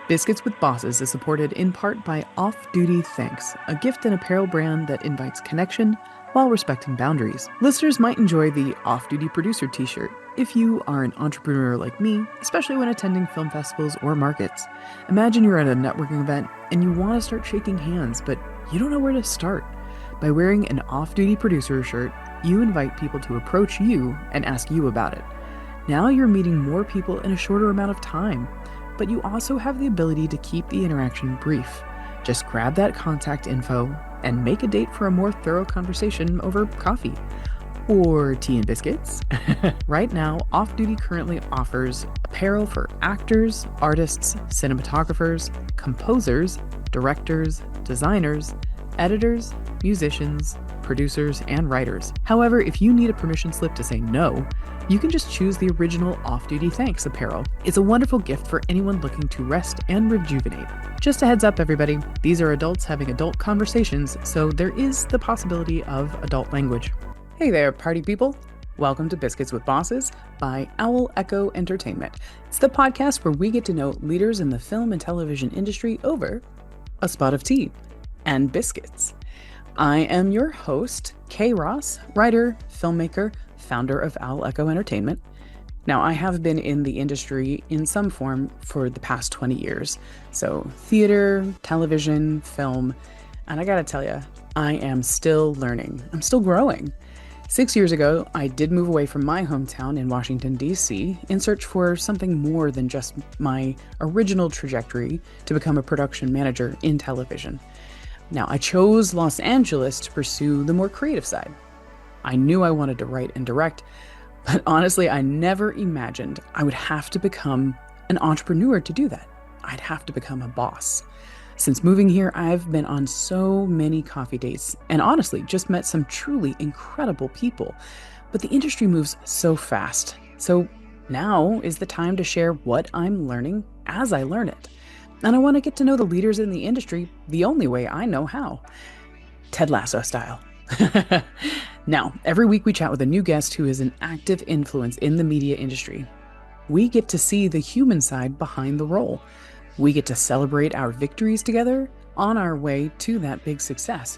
Biscuits with Bosses is supported in part by Off Duty Thanks, a gift and apparel brand that invites connection while respecting boundaries. Listeners might enjoy the Off Duty Producer t-shirt if you are an entrepreneur like me, especially when attending film festivals or markets. Imagine you're at a networking event and you want to start shaking hands, but you don't know where to start. By wearing an Off Duty Producer shirt, you invite people to approach you and ask you about it. Now you're meeting more people in a shorter amount of time, but you also have the ability to keep the interaction brief. Just grab that contact info and make a date for a more thorough conversation over coffee or tea and biscuits. Right now, Off Duty currently offers apparel for actors, artists, cinematographers, composers, directors, designers, editors, musicians, producers, and writers. However, if you need a permission slip to say no, you can just choose the original Off Duty Thanks apparel. It's a wonderful gift for anyone looking to rest and rejuvenate. Just a heads up, everybody, these are adults having adult conversations, so there is the possibility of adult language. Hey there, party people. Welcome to Biscuits with Bosses by Owl Echo Entertainment. It's the podcast where we get to know leaders in the film and television industry over a spot of tea and biscuits. I am your host, Kay Ross, writer, filmmaker, founder of Owl Echo Entertainment. Now, I have been in the industry in some form for the past 20 years. So theater, television, film, and I gotta tell you, I am still learning. I'm still growing. 6 years ago, I did move away from my hometown in Washington, D.C. in search for something more than just my original trajectory to become a production manager in television. Now, I chose Los Angeles to pursue the more creative side. I knew I wanted to write and direct, but honestly, I never imagined I would have to become an entrepreneur to do that. I'd have to become a boss. Since moving here, I've been on so many coffee dates and honestly just met some truly incredible people. But the industry moves so fast. So now is the time to share what I'm learning as I learn it. And I want to get to know the leaders in the industry the only way I know how. Ted Lasso style. Now, every week we chat with a new guest who is an active influence in the media industry. We get to see the human side behind the role. We get to celebrate our victories together on our way to that big success.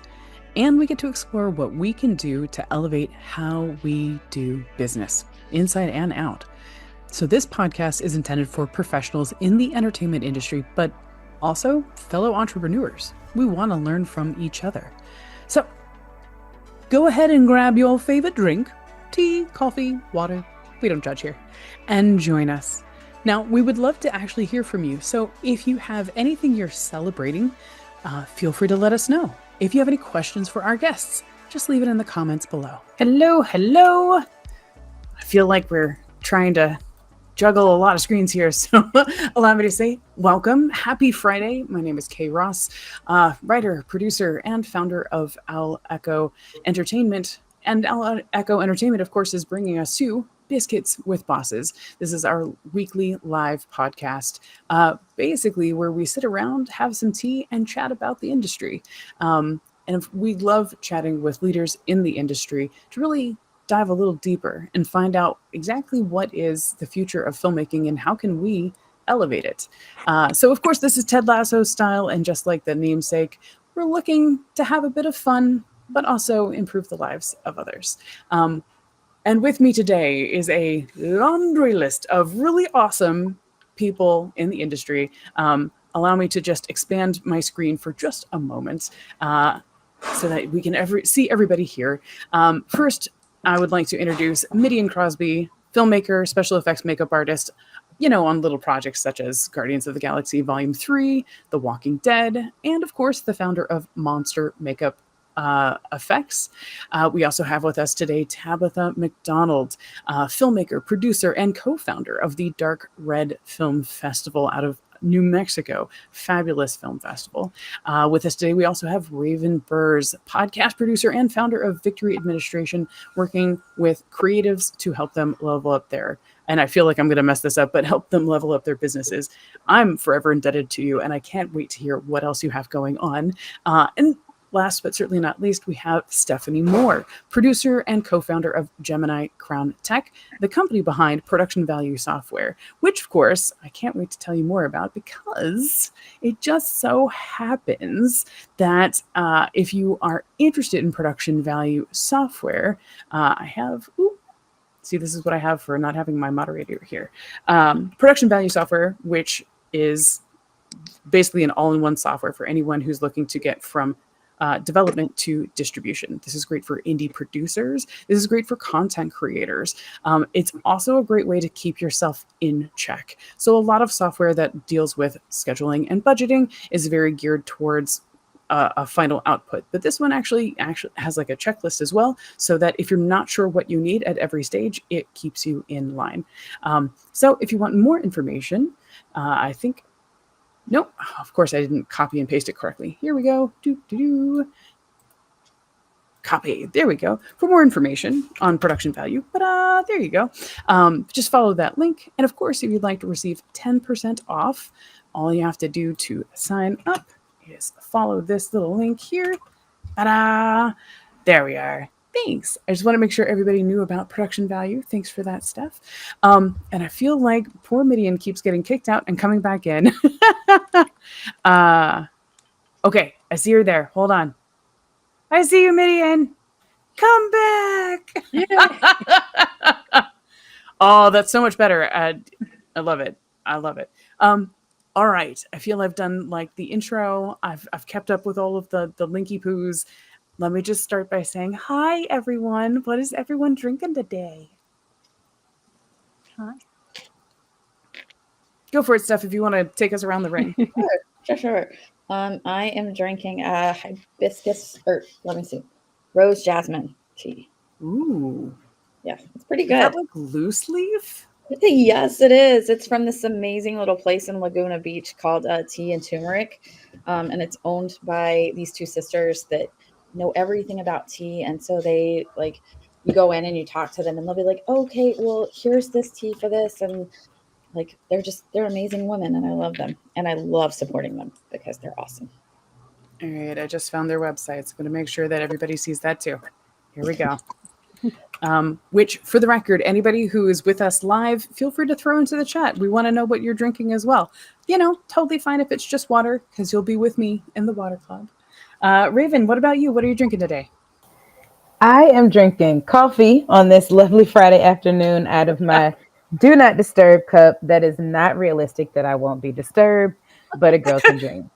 And we get to explore what we can do to elevate how we do business, inside and out. So this podcast is intended for professionals in the entertainment industry, but also fellow entrepreneurs. We want to learn from each other. So go ahead and grab your favorite drink, tea, coffee, water, we don't judge here, and join us. Now, we would love to actually hear from you. So if you have anything you're celebrating, feel free to let us know. If you have any questions for our guests, just leave it in the comments below. Hello. I feel like we're trying to juggle a lot of screens here, so allow me to say welcome. Happy Friday. My name is Kay Ross, writer, producer, and founder of Owl Echo Entertainment. And Owl Echo Entertainment, of course, is bringing us to Biscuits with Bosses. This is our weekly live podcast, basically where we sit around, have some tea, and chat about the industry. And we love chatting with leaders in the industry to really dive a little deeper and find out exactly what is the future of filmmaking and how can we elevate it. So of course, this is Ted Lasso style, and just like the namesake, we're looking to have a bit of fun, but also improve the lives of others. And with me today is a laundry list of really awesome people in the industry. Allow me to just expand my screen for just a moment so that we can see everybody here. First, I would like to introduce Midian Crosby, filmmaker, special effects makeup artist, on little projects such as Guardians of the Galaxy Volume 3, The Walking Dead, and of course, the founder of Monster Makeup Effects. We also have with us today Tabitha McDonald, filmmaker, producer, and co-founder of the Dark Red Film Festival out of New Mexico. Fabulous film festival. With us today, we also have Ravenn Burs, podcast producer and founder of Victory Administration, working with creatives to help them level up and I feel like I'm going to mess this up, but help them level up their businesses. I'm forever indebted to you, and I can't wait to hear what else you have going on. And last but certainly not least, we have Stephanie Moore, producer and co-founder of Gemini Crown Tech, the company behind Production Value Software, which, of course, I can't wait to tell you more about because it just so happens that if you are interested in production value software, I have... See, this is what I have for not having my moderator here. Production value software, which is basically an all-in-one software for anyone who's looking to get from development to distribution. This is great for indie producers. This is great for content creators. It's also a great way to keep yourself in check. So a lot of software that deals with scheduling and budgeting is very geared towards a final output. But this one actually has like a checklist as well, so that if you're not sure what you need at every stage, it keeps you in line. So if you want more information, I think, nope, of course I didn't copy and paste it correctly. Here we go. Copy. There we go. For more information on production value, but there you go. Just follow that link. And of course, if you'd like to receive 10% off, all you have to do to sign up is follow this little link here. Ta-da! There we are. Thanks. I just want to make sure everybody knew about production value. Thanks for that, Steph. And I feel like poor Midian keeps getting kicked out and coming back in. Okay, I see her there. Hold on. I see you, Midian. Come back. Yeah. Oh, that's so much better. I love it. I love it. All right. I feel I've done like the intro. I've kept up with all of the linky poos. Let me just start by saying, hi, everyone. What is everyone drinking today? Hi. Go for it, Steph, if you want to take us around the ring. Sure. I am drinking hibiscus, or let me see, rose jasmine tea. Ooh. Yeah, it's pretty good. Is that like loose leaf? Yes, it is. It's from this amazing little place in Laguna Beach called Tea and Turmeric. And it's owned by these two sisters that know everything about tea. And so they like, you go in and you talk to them and they'll be like, okay, well, here's this tea for this. And like, they're amazing women and I love them. And I love supporting them because they're awesome. All right. I just found their website. So I'm going to make sure that everybody sees that too. Here we go. Which, for the record, anybody who is with us live, feel free to throw into the chat. We want to know what you're drinking as well. You know, totally fine if it's just water, because you'll be with me in the water club. Ravenn, what about you? What are you drinking today? I am drinking coffee on this lovely Friday afternoon out of my do not disturb cup. That is not realistic that I won't be disturbed, but a girl can drink.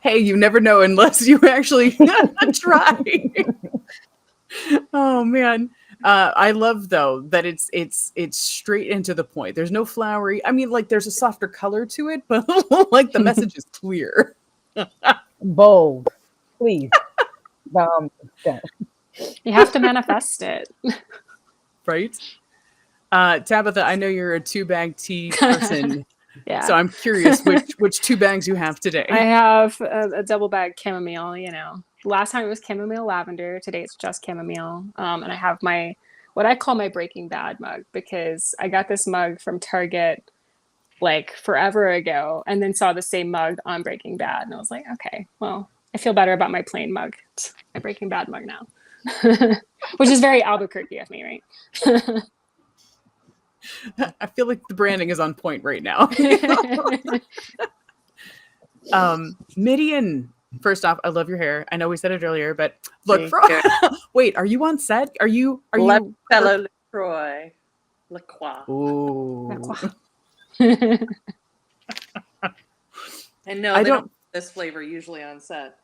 Hey, you never know unless you actually try. Oh man. I love though that it's straight into the point. There's no flowery. I mean, like there's a softer color to it, but like the message is clear. Bold, please. You have to manifest it. Right? Tabitha, I know you're a 2-bag tea person. Yeah. So I'm curious which 2 bags you have today. I have a double bag chamomile, you know. Last time it was chamomile lavender. Today it's just chamomile. And I have what I call my Breaking Bad mug, because I got this mug from Target like forever ago and then saw the same mug on Breaking Bad. And I was like, okay, well, I feel better about my plain mug. It's my Breaking Bad mug now. Which is very Albuquerque of me, right? I feel like the branding is on point right now. Midian, first off, I love your hair. I know we said it earlier, but look, wait, are you on set? Are you fellow LaCroix? LaCroix. Ooh. And no, they don't this flavor usually on set.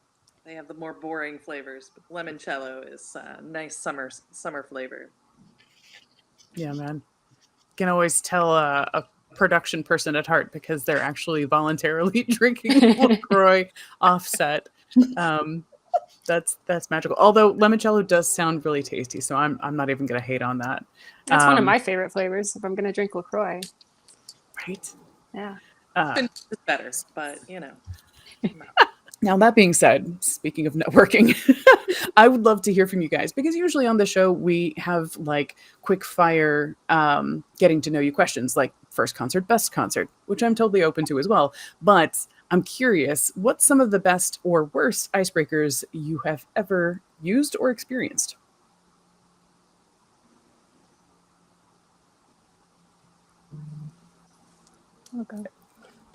They have the more boring flavors, but limoncello is nice summer flavor. Yeah, man. Can always tell a production person at heart because they're actually voluntarily drinking LaCroix offset. That's magical. Although limoncello does sound really tasty, so I'm not even gonna hate on that. That's one of my favorite flavors if I'm gonna drink LaCroix. Right? Yeah. It's better, but you know. Now, that being said, speaking of networking, I would love to hear from you guys because usually on the show we have like quick fire getting to know you questions like first concert, best concert, which I'm totally open to as well. But I'm curious, what's some of the best or worst icebreakers you have ever used or experienced? Okay.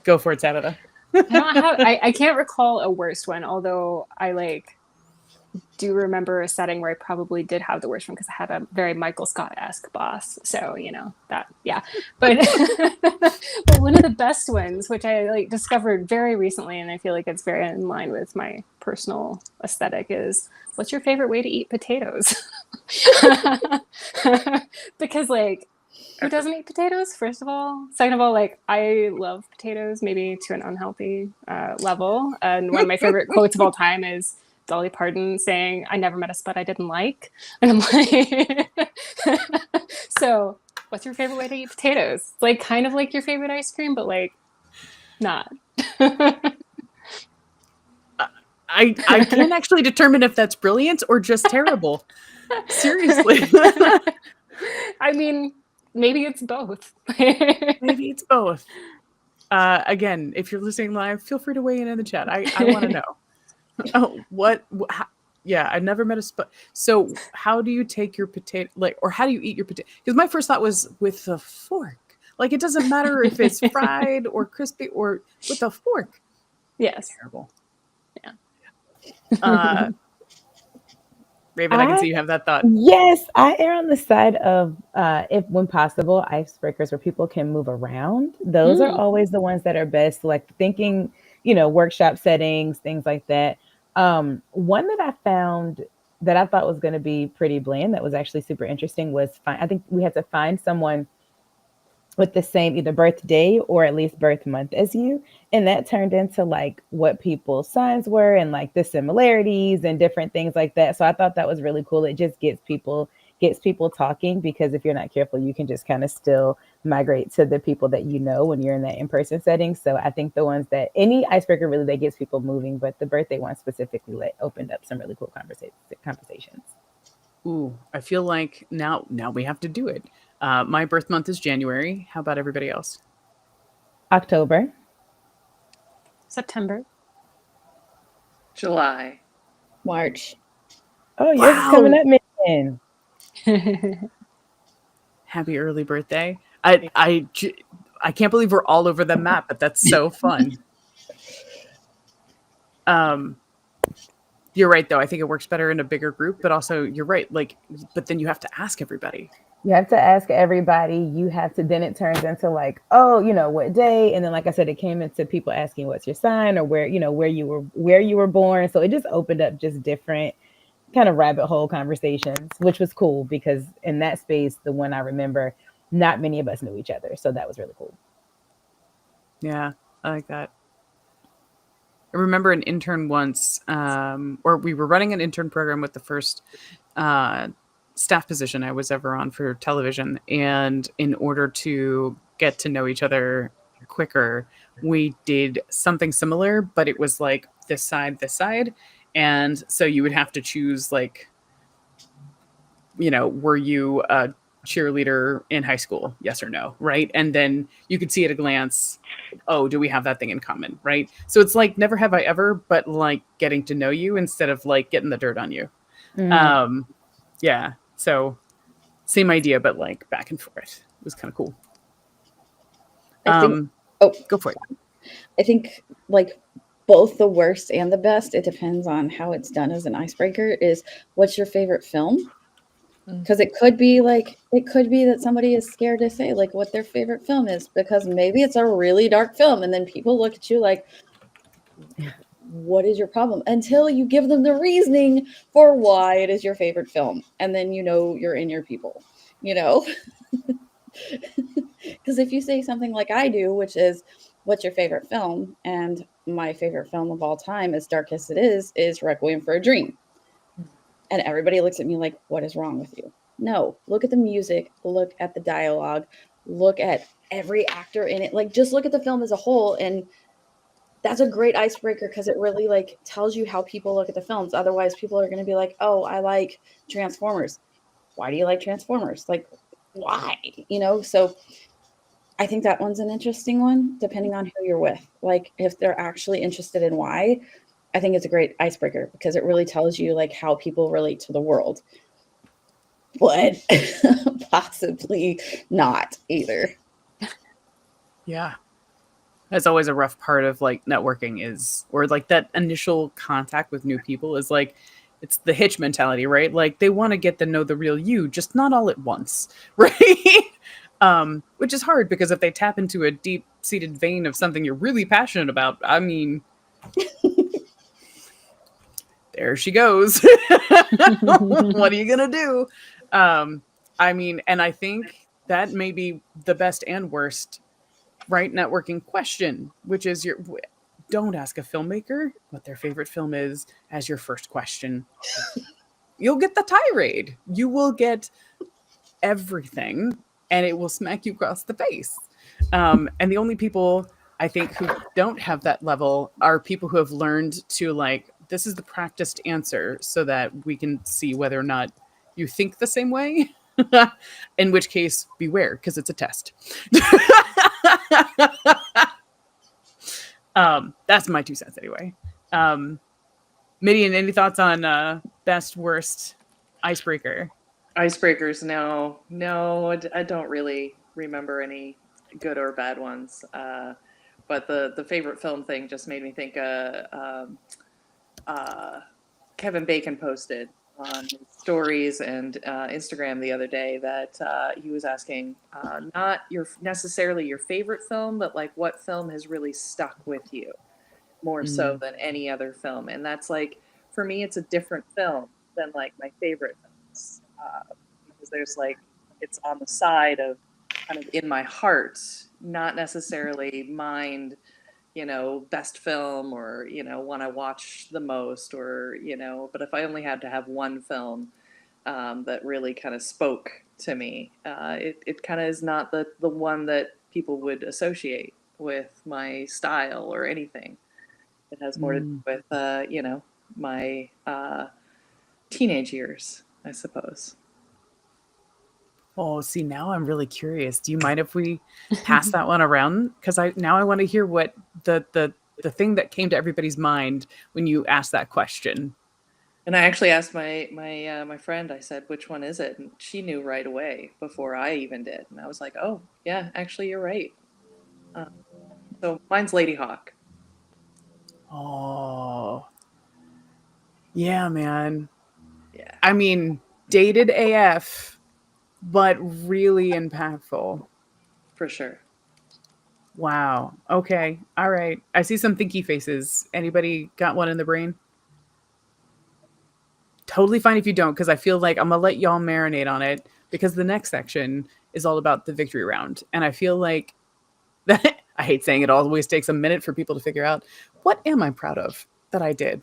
Go for it, Tabitha. I can't recall a worst one, although I like do remember a setting where I probably did have the worst one because I had a very Michael Scott-esque boss. So, that, yeah. But, but one of the best ones, which I like discovered very recently, and I feel like it's very in line with my personal aesthetic, is what's your favorite way to eat potatoes? Because like, who doesn't eat potatoes, first of all? Second of all, like, I love potatoes, maybe to an unhealthy level. And one of my favorite quotes of all time is Dolly Parton saying, "I never met a spud I didn't like." And I'm like, so what's your favorite way to eat potatoes? It's like kind of like your favorite ice cream, but like not. I can't actually determine if that's brilliant or just terrible. Seriously. I mean, maybe it's both. Maybe it's both. Again, if you're listening live, feel free to weigh in the chat. I want to know. Oh, yeah, I've never met a spud. So how do you take your potato, like, or how do you eat your potato? Because my first thought was with a fork. Like, it doesn't matter if it's fried or crispy or with a fork. Yes. Terrible. Yeah. Ravenn, I can see you have that thought. Yes, I err on the side of, if when possible, icebreakers where people can move around. Those are always the ones that are best. Like thinking, workshop settings, things like that. One that I found that I thought was going to be pretty bland, that was actually super interesting, was I think we had to find someone with the same either birthday or at least birth month as you. And that turned into like what people's signs were and like the similarities and different things like that. So I thought that was really cool. It just gets people talking, because if you're not careful, you can just kind of still migrate to the people that you know when you're in that in-person setting. So I think the ones that any icebreaker really that gets people moving, but the birthday one specifically opened up some really cool conversations. Ooh, I feel like now we have to do it. My birth month is January. How about everybody else? October. September. July. March. Oh, yours is coming up, Midian. Happy early birthday. I can't believe we're all over the map, but that's so fun. You're right, though. I think it works better in a bigger group, but also you're right. Like, but then you have to ask everybody. You have to ask everybody. You have to, then it turns into like, oh, what day? And then, like I said, it came into people asking what's your sign or where you were born. So it just opened up just different kind of rabbit hole conversations, which was cool because in that space, the one I remember, not many of us knew each other. So that was really cool. Yeah, I like that. I remember an intern once, or we were running an intern program with the first staff position I was ever on for television. And in order to get to know each other quicker, we did something similar, but it was like this side. And so you would have to choose like, were you a cheerleader in high school? Yes or no. Right. And then you could see at a glance, oh, do we have that thing in common? Right. So it's like never have I ever, but like getting to know you instead of like getting the dirt on you. Yeah. So same idea, but like back and forth. It was kind of cool. Go for it. I think like both the worst and the best, it depends on how it's done as an icebreaker, is what's your favorite film? Because it could be that somebody is scared to say like what their favorite film is, because maybe it's a really dark film. And then people look at you like, what is your problem? Until you give them the reasoning for why it is your favorite film. And then, you're in your people, because if you say something like I do, which is what's your favorite film? And my favorite film of all time, as dark as it is Requiem for a Dream. And everybody looks at me like, what is wrong with you? No, look at the music, look at the dialogue, look at every actor in it. Like, just look at the film as a whole. And that's a great icebreaker because it really like tells you how people look at the films. Otherwise, people are going to be like, "Oh, I like Transformers. Why do you like Transformers? Like, why?" So I think that one's an interesting one, depending on who you're with. Like, if they're actually interested in why, I think it's a great icebreaker because it really tells you like how people relate to the world. But possibly not either. Yeah. That's always a rough part of like networking is, or like that initial contact with new people is like, it's the hitch mentality, right? Like they want to get to know the real you, just not all at once, right? Which is hard because if they tap into a deep seated vein of something you're really passionate about, I mean, there she goes. What are you going to do? I mean, and I think that may be the best and worst, right, networking question, which is don't ask a filmmaker what their favorite film is as your first question. You'll get the tirade. You will get everything, and it will smack you across the face. And the only people I think who don't have that level are people who have learned to like, this is the practiced answer so that we can see whether or not you think the same way. In which case, beware, because it's a test. That's my 2 cents anyway. Midian, any thoughts on best, worst icebreaker? Icebreakers, no, I don't really remember any good or bad ones. But the favorite film thing just made me think. Kevin Bacon posted on his stories and Instagram the other day that he was asking not necessarily your favorite film, but like what film has really stuck with you more so than any other film. And that's like, for me, it's a different film than like my favorite films because there's like, it's on the side of kind of in my heart, not necessarily mind, best film or, one I watch the most or, but if I only had to have one film that really kind of spoke to me, it kind of is not the one that people would associate with my style or anything. It has more to do with, my teenage years, I suppose. Oh, see, now I'm really curious. Do you mind if we pass that one around? Because I want to hear what the thing that came to everybody's mind when you asked that question. And I actually asked my friend, I said, which one is it? And she knew right away before I even did. And I was like, oh, yeah, actually, you're right. So mine's Lady Hawk. Oh, yeah, man. Yeah. I mean, dated AF, but really impactful. For sure. Wow. Okay. All right. I see some thinky faces. Anybody got one in the brain? Totally fine if you don't, because I feel like I'm going to let y'all marinate on it because the next section is all about the victory round. And I feel like that, I hate saying it always takes a minute for people to figure out, what am I proud of that I did?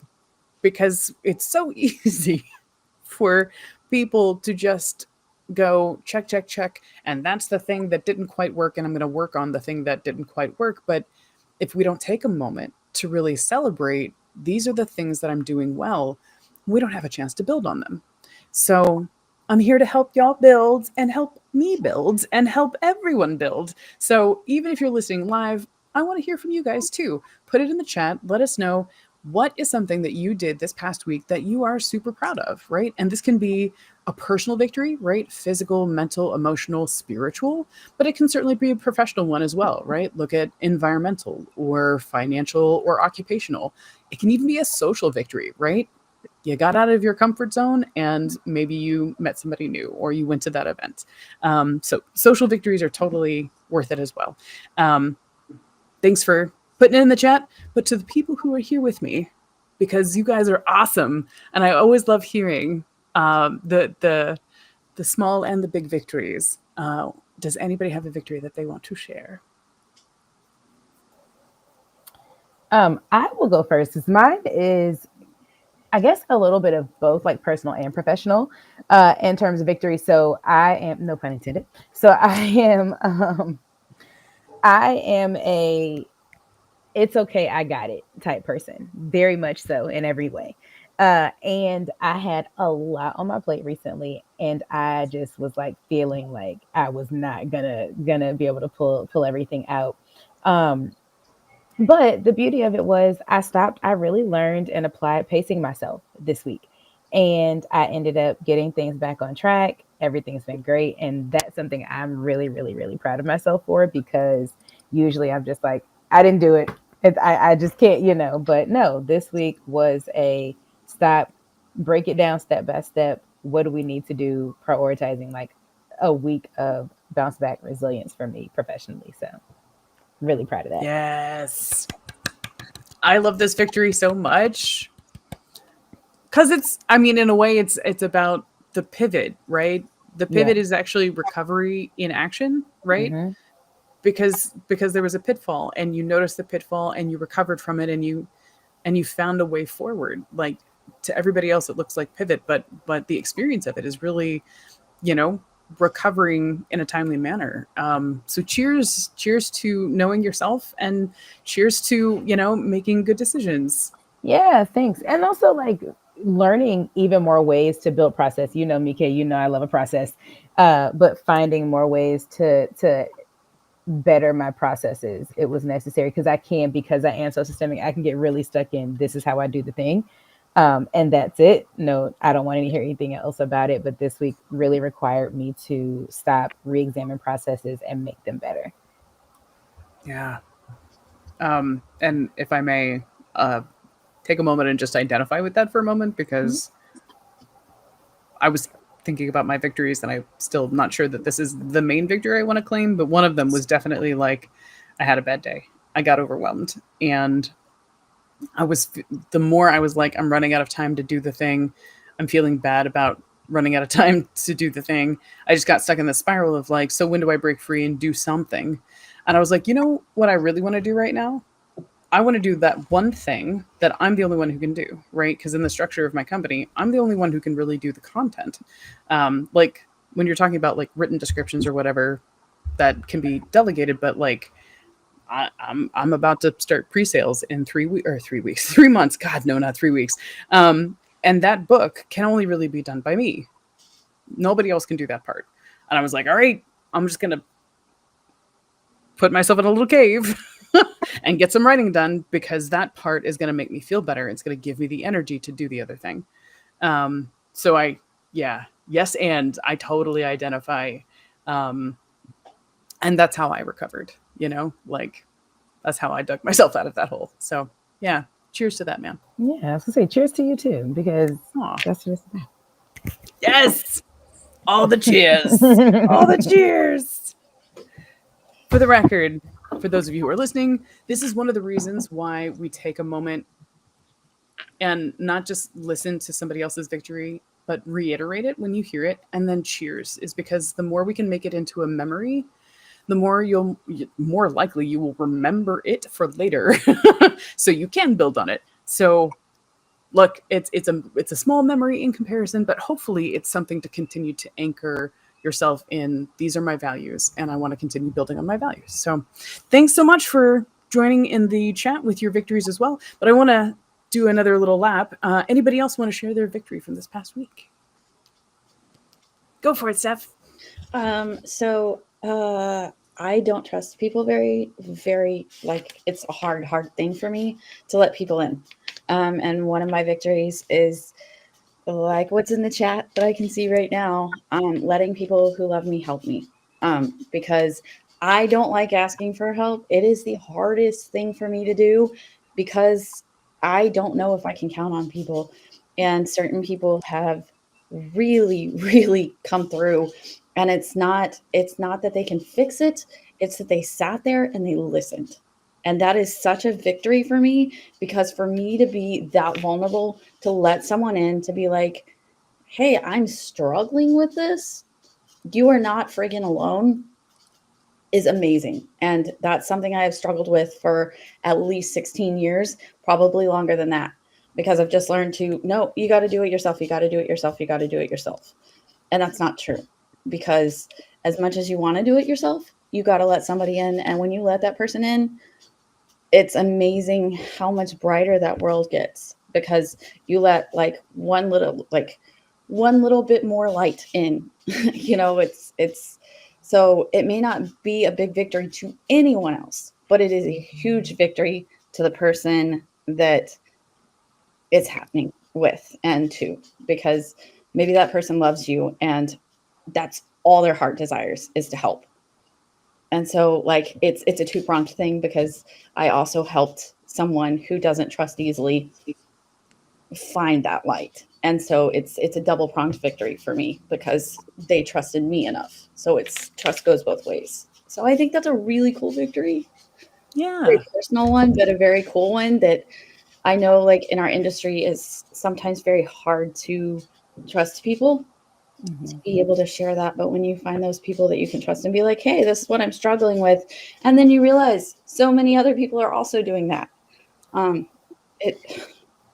Because it's so easy for people to just go check, check, check. And that's the thing that didn't quite work. And I'm going to work on the thing that didn't quite work. But if we don't take a moment to really celebrate, these are the things that I'm doing well, we don't have a chance to build on them. So I'm here to help y'all build and help me build and help everyone build. So even if you're listening live, I want to hear from you guys too. Put it in the chat. Let us know what is something that you did this past week that you are super proud of, right? And this can be a personal victory, right? Physical, mental, emotional, spiritual, but it can certainly be a professional one as well, right? Look at environmental or financial or occupational. It can even be a social victory, right? You got out of your comfort zone and maybe you met somebody new or you went to that event. So social victories are totally worth it as well. Thanks for putting it in the chat, but to the people who are here with me, because you guys are awesome. And I always love hearing the small and the big victories. Does anybody have a victory that they want to share? I will go first because mine is, I guess, a little bit of both, like personal and professional, in terms of victory. So I am, no pun intended. So I am a it's okay, I got it type person, very much so in every way. And I had a lot on my plate recently, and I just was like feeling like I was not gonna be able to pull everything out. Um, but the beauty of it was I stopped, I really learned and applied pacing myself this week. And I ended up getting things back on track. Everything's been great. And that's something I'm really, really, really proud of myself for, because usually I'm just like, I didn't do it. I just can't, But no, this week was a stop, break it down step by step. What do we need to do? Prioritizing like a week of bounce back resilience for me professionally. So really proud of that. Yes. I love this victory so much. Because in a way, it's about the pivot, right? The pivot is actually recovery in action, right? Mm-hmm. Because there was a pitfall, and you noticed the pitfall, and you recovered from it, and you found a way forward. Like, to everybody else, it looks like pivot, but the experience of it is really, recovering in a timely manner. So cheers to knowing yourself, and cheers to, making good decisions. Yeah, thanks. And also like learning even more ways to build process. Mika, I love a process. But finding more ways to better my processes. It was necessary because because I am so systemic, I can get really stuck in this is how I do the thing. And that's it. No, I don't want to hear anything else about it. But this week really required me to stop, re-examine processes, and make them better. Yeah. And if I may take a moment and just identify with that for a moment, because I was thinking about my victories, and I'm still not sure that this is the main victory I want to claim, but one of them was definitely like, I had a bad day. I got overwhelmed, and the more I was like, I'm running out of time to do the thing. I'm feeling bad about running out of time to do the thing. I just got stuck in the spiral of like, so when do I break free and do something? And I was like, you know what I really want to do right now? I want to do that one thing that I'm the only one who can do, right? Because in the structure of my company, I'm the only one who can really do the content. Like when you're talking about like written descriptions or whatever, that can be delegated, but like I'm about to start pre-sales in 3 weeks, 3 months. God, no, not 3 weeks. And that book can only really be done by me. Nobody else can do that part. And I was like, all right, I'm just going to put myself in a little cave and get some writing done, because that part is going to make me feel better. It's going to give me the energy to do the other thing. Yes. And I totally identify. And that's how I recovered, like that's how I dug myself out of that hole. So yeah, cheers to that, man. Yeah, I was gonna say cheers to you too, because that's just yes, all the cheers, all the cheers. For the record, for those of you who are listening, this is one of the reasons why we take a moment and not just listen to somebody else's victory, but reiterate it when you hear it, and then cheers, is because the more we can make it into a memory, the more likely you will remember it for later. So you can build on it. So look, it's a small memory in comparison, but hopefully it's something to continue to anchor yourself in. These are my values, and I want to continue building on my values. So thanks so much for joining in the chat with your victories as well. But I want to do another little lap. Anybody else want to share their victory from this past week? Go for it, Steph. I don't trust people very, very, like, it's a hard thing for me to let people in. And one of my victories is like what's in the chat that I can see right now, letting people who love me help me. Because I don't like asking for help. It is the hardest thing for me to do, because I don't know if I can count on people. And certain people have really, really come through. And it's not that they can fix it. It's that they sat there and they listened. And that is such a victory for me, because for me to be that vulnerable, to let someone in, to be like, hey, I'm struggling with this. You are not friggin' alone, is amazing. And that's something I have struggled with for at least 16 years, probably longer than that, because I've just learned to, no, you got to do it yourself. You got to do it yourself. You got to do it yourself. And that's not true, because as much as you want to do it yourself, you got to let somebody in. And when you let that person in, it's amazing how much brighter that world gets because you let like one little bit more light in. You know, it's so it may not be a big victory to anyone else, but it is a huge victory to the person that it's happening with and to, because maybe that person loves you and that's all their heart desires is to help. And so like it's a two-pronged thing because I also helped someone who doesn't trust easily find that light. And so it's a double-pronged victory for me because they trusted me enough. So it's trust goes both ways. So I think that's a really cool victory. Yeah. Very personal one, but a very cool one that I know like in our industry is sometimes very hard to trust people to be able to share that. But when you find those people that you can trust and be like, hey, this is what I'm struggling with. And then you realize so many other people are also doing that.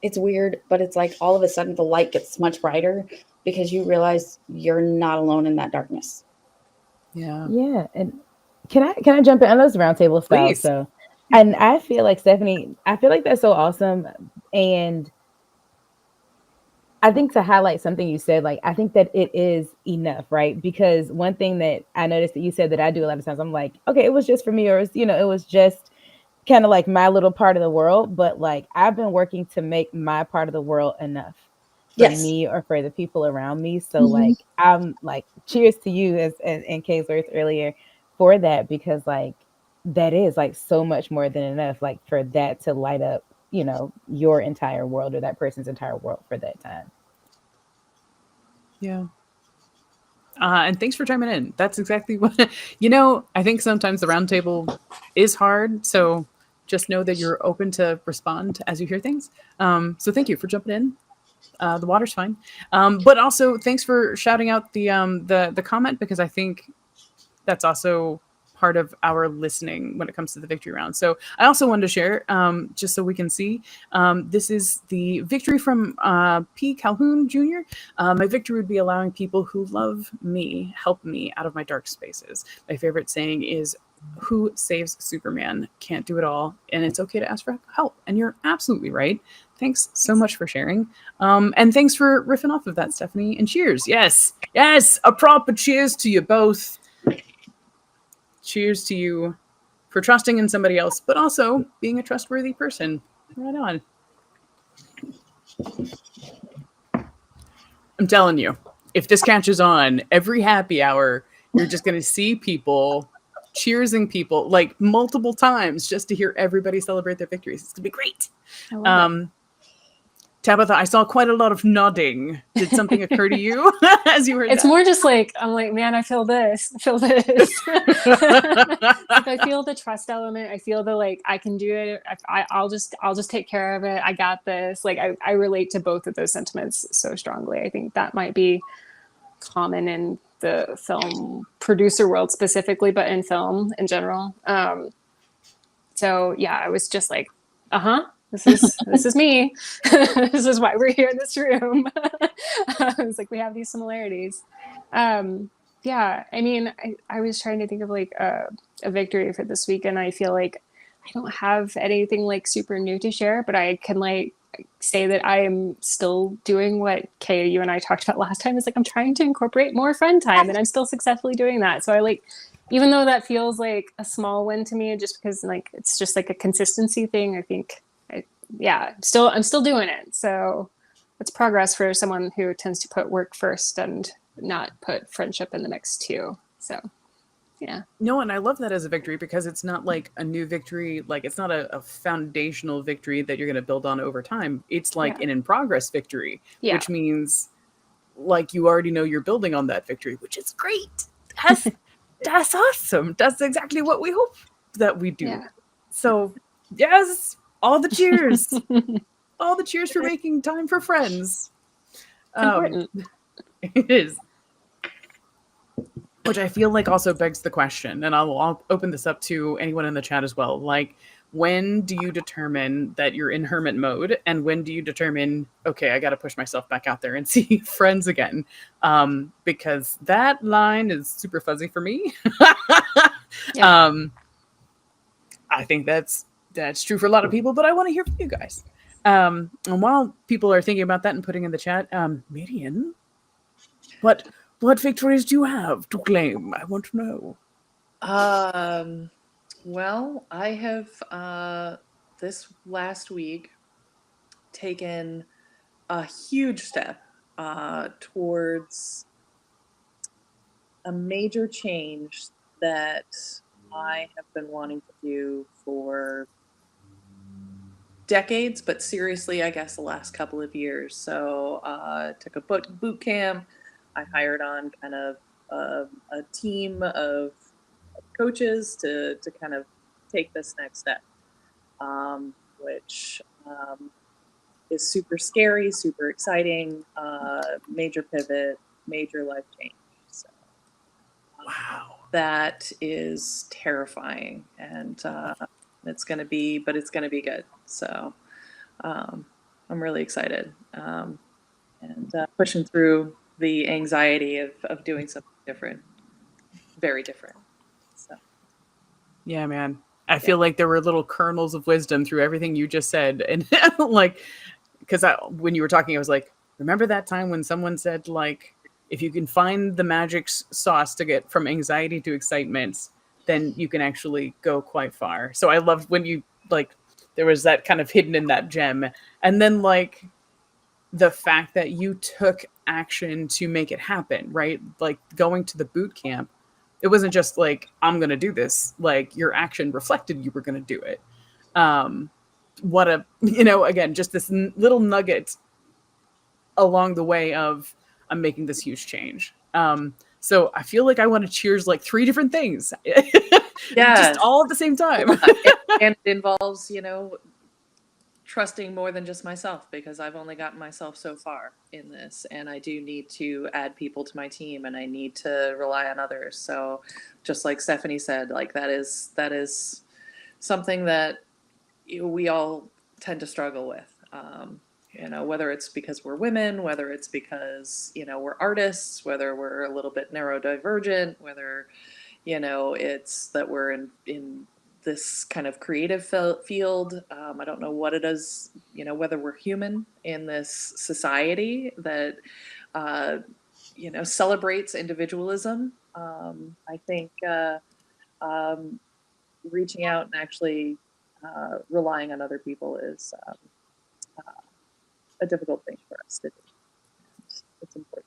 It's weird, but it's like all of a sudden the light gets much brighter because you realize you're not alone in that darkness. Yeah. Yeah. And can I jump in? I know it's roundtable style. Please. So, and I feel like Stephanie, I feel like that's so awesome. And I think to highlight something you said, like, I think that it is enough, right? Because one thing that I noticed that you said that I do a lot of times, I'm like, okay, it was just for me, or it's, it was just kind of like my little part of the world. But like, I've been working to make my part of the world enough for me or for the people around me. So like, I'm like, cheers to you as in Kay's earlier for that, because like, that is like so much more than enough, like for that to light up, your entire world or that person's entire world for that time. Yeah. And thanks for chiming in. That's exactly what, I think sometimes the roundtable is hard. So just know that you're open to respond as you hear things. So thank you for jumping in. The water's fine. But also thanks for shouting out the comment, because I think that's also part of our listening when it comes to the victory round. So I also wanted to share, just so we can see, this is the victory from P. Calhoun Jr. My victory would be allowing people who love me help me out of my dark spaces. My favorite saying is, who saves Superman can't do it all, and it's okay to ask for help. And you're absolutely right. Thanks so much for sharing. And thanks for riffing off of that, Stephanie. And cheers. Yes, a proper cheers to you both. Cheers to you for trusting in somebody else, but also being a trustworthy person. Right on. I'm telling you, if this catches on, every happy hour, you're just going to see people cheersing people like multiple times just to hear everybody celebrate their victories. It's going to be great. I love it. Tabitha, I saw quite a lot of nodding. Did something occur to you as you heard It's that? more just like, I'm like, man, I feel this. Like, I feel the trust element. I feel the, like, I can do it. I'll just take care of it. I got this. Like, I relate to both of those sentiments so strongly. I think that might be common in the film producer world specifically, but in film in general. So yeah, I was just like, this is me. This is why we're here in this room. It's like, we have these similarities. Yeah, I mean, I was trying to think of like a victory for this week, and I feel like I don't have anything like super new to share, but I can like say that I am still doing what Kay, you and I talked about last time. Is like, I'm trying to incorporate more friend time, and I'm still successfully doing that. So I like, even though that feels like a small win to me, just because like it's just like a consistency thing, I think, I'm still doing it. So it's progress for someone who tends to put work first and not put friendship in the mix too. So yeah. No, and I love that as a victory, because it's not like a new victory. Like, it's not a foundational victory that you're going to build on over time. It's like an in progress victory, which means like you already know you're building on that victory, which is great. That's awesome. That's exactly what we hope that we do. Yeah. So yes, all the cheers. All the cheers for making time for friends. Important. It is. Which I feel like also begs the question, and I'll open this up to anyone in the chat as well. Like, when do you determine that you're in hermit mode, and when do you determine, okay, I got to push myself back out there and see friends again? Because that line is super fuzzy for me. I think that's That's true for a lot of people, but I want to hear from you guys. And while people are thinking about that and putting in the chat, Midian, what victories do you have to claim? I want to know. Well, I have this last week taken a huge step towards a major change that I have been wanting to do for decades, but seriously, I guess the last couple of years. So took a boot camp. I hired on kind of a team of coaches to kind of take this next step, which is super scary, super exciting, major pivot, major life change. So Wow. that is terrifying, and it's going to be good. So I'm really excited, and pushing through the anxiety of doing something different, very different. So Yeah, man. I feel like there were little kernels of wisdom through everything you just said. And like, because when you were talking, I was like, remember that time when someone said, like, if you can find the magic sauce to get from anxiety to excitement, then you can actually go quite far. So I loved when you, like, there was that kind of hidden in that gem. And then, like, the fact that you took action to make it happen, right? Like going to the boot camp, it wasn't just like, I'm going to do this. Like your action reflected you were going to do it. What a, again, just this little nugget along the way of I'm making this huge change. So I feel like I want to cheers like 3 different things. Just all at the same time. And it involves, trusting more than just myself, because I've only gotten myself so far in this, and I do need to add people to my team, and I need to rely on others. So just like Stephanie said, like that is something that we all tend to struggle with, whether it's because we're women, whether it's because, we're artists, whether we're a little bit neurodivergent, whether, it's that we're in this kind of creative field. I don't know what it is, whether we're human in this society that, celebrates individualism. I think reaching out and actually relying on other people is a difficult thing for us to do. It's important.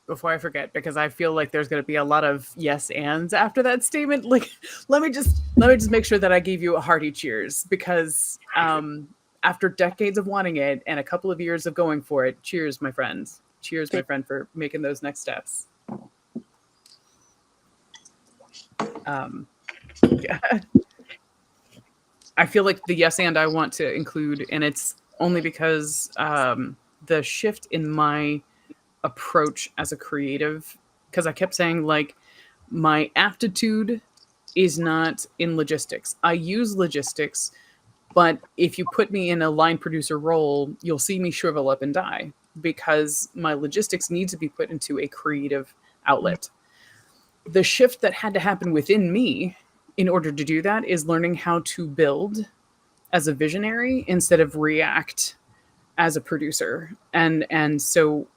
Before I forget, because I feel like there's going to be a lot of yes ands after that statement. Like, let me just make sure that I gave you a hearty cheers, because after decades of wanting it and a couple of years of going for it, cheers, my friends. Cheers, my friend, for making those next steps. Yeah. I feel like the yes and I want to include, and it's only because the shift in my approach as a creative, because I kept saying, like, my aptitude is not in logistics. I use logistics, but if you put me in a line producer role, you'll see me shrivel up and die, because my logistics need to be put into a creative outlet. The shift that had to happen within me in order to do that is learning how to build as a visionary instead of react as a producer. And so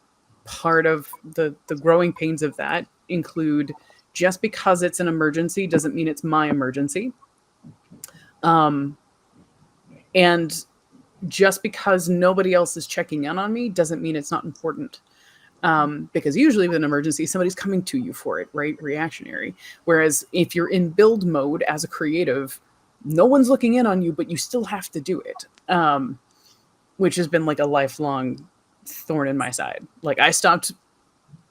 part of the growing pains of that include, just because it's an emergency doesn't mean it's my emergency. And just because nobody else is checking in on me doesn't mean it's not important. Because usually with an emergency, somebody's coming to you for it, right? Reactionary. Whereas if you're in build mode as a creative, no one's looking in on you, but you still have to do it. Which has been like a lifelong thorn in my side. Like, I stopped